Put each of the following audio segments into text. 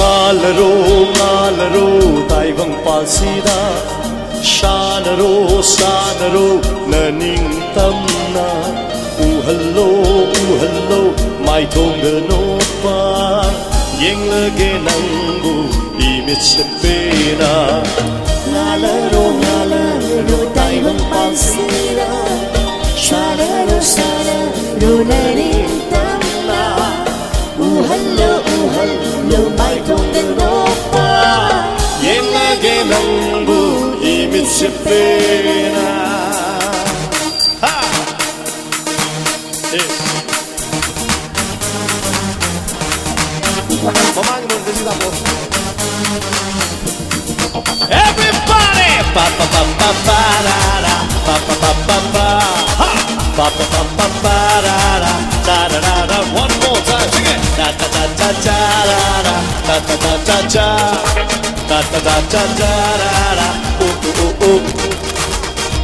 ngalaro taibang palsida sanaro naning tamna uhallo mai thongano pa yenglage nangbu imit sepena ngalaro taibang palsida sanaro naning tamna uhallo mai thongano pa yenglage nangbu imit sepena ha everybody pa pa pa pa pa da da pa pa pa pa pa ha pa pa pa pa pa da da da da da one more time sing it da da da da da da da da da da da da da da da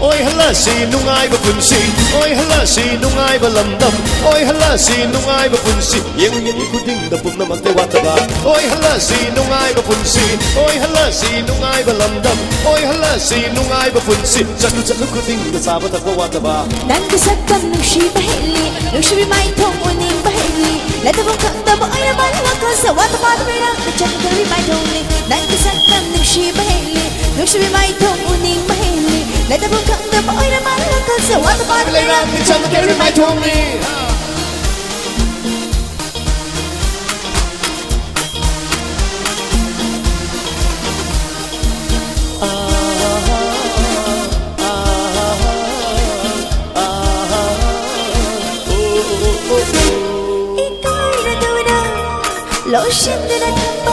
ôi hala si nungai ba punsi ôi hala si nungai ba lamdam ôi hala si nungai ba punsi yang kuding da pum na magte wataba ôi hala si nungai ba punsi ôi hala si nungai ba lamdam ôi hala si nungai ba punsi chaklu kuding da saba ta wataba nan kisakam nushi bahili nushi mai thong uning bahili la ta bong khang da ba ay ba la ka sa wataba da mera chaklu mai thong ni nan kisakam nushi bahili nushi mai thong uning bahili la ta bong khang da ba ay ba la ka sa wataba da mera chaklu mai thong ni lối xin đến anh thăm ba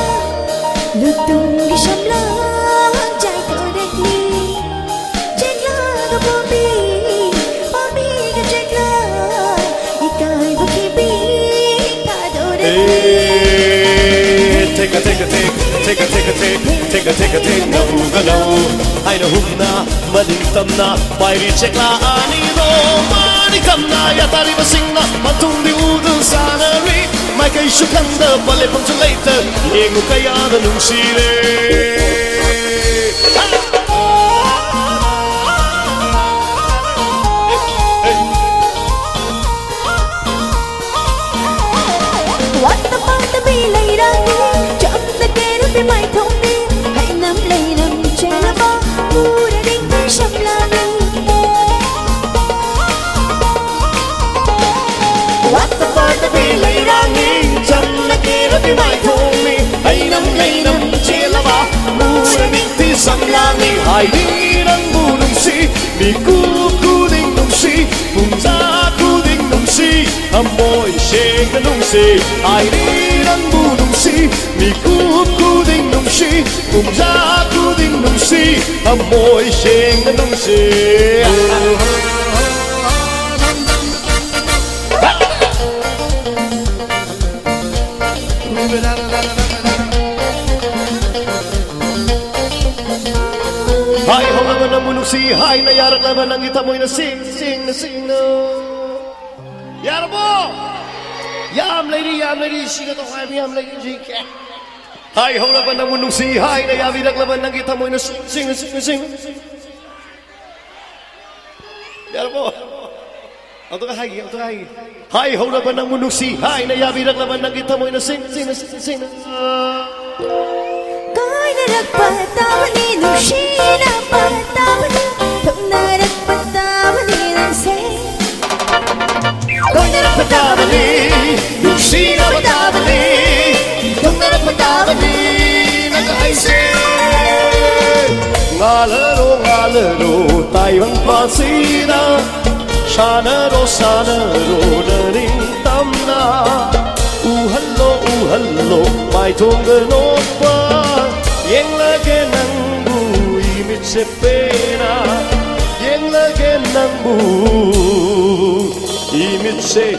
lượt tung đi sầm lá trái cờ đẹp đi trên lá có Bobby cái trên lá đi cài vào khi bi ta đâu đẹp take no I know whom na mading tam na pai ri check la ani no mani kam na ya tari ba sing na matung di udun sanari mai kai shu kan da bale pang chu later yengu kaya da nung si le what the fuck the be lay down chậm ta kê nó bị mai thông đi hãy nắm lấy nắm che là bao u đã đinh tới sầm la what the fuck the be lay down chậm ta kê nó bị mai thông đi hãy nắm lấy nắm che là bao u đã đinh tới sầm la hãy đi nâng bu nung si mi cu ding nung si bùng ra cu ding nung si amoy shake the nung si hãy đi nâng bu nung si mi cu ding nung si bùng ra cu ding nung si amoy shake the nung si hai hong ang namunong si hai na yarak laban ang itamoy na sing no yar mo yam lady siga to hai yam lady jike hai hong laban namunong si hai na yarak laban ang itamoy na sing yar mo auto ka hai hai hong laban namunong si hai na yarak laban ang itamoy na sing Nagpatawani nung sina patawani Kung nagpatawani ng say Kung nagpatawani nung sina patawani Kung nagpatawani nag-aise Ngalaro taibang palsida Sanaro naning tamna Uhallo mai thongano pa yang lagi nangbu imit sepena yang lagi nangbu imit se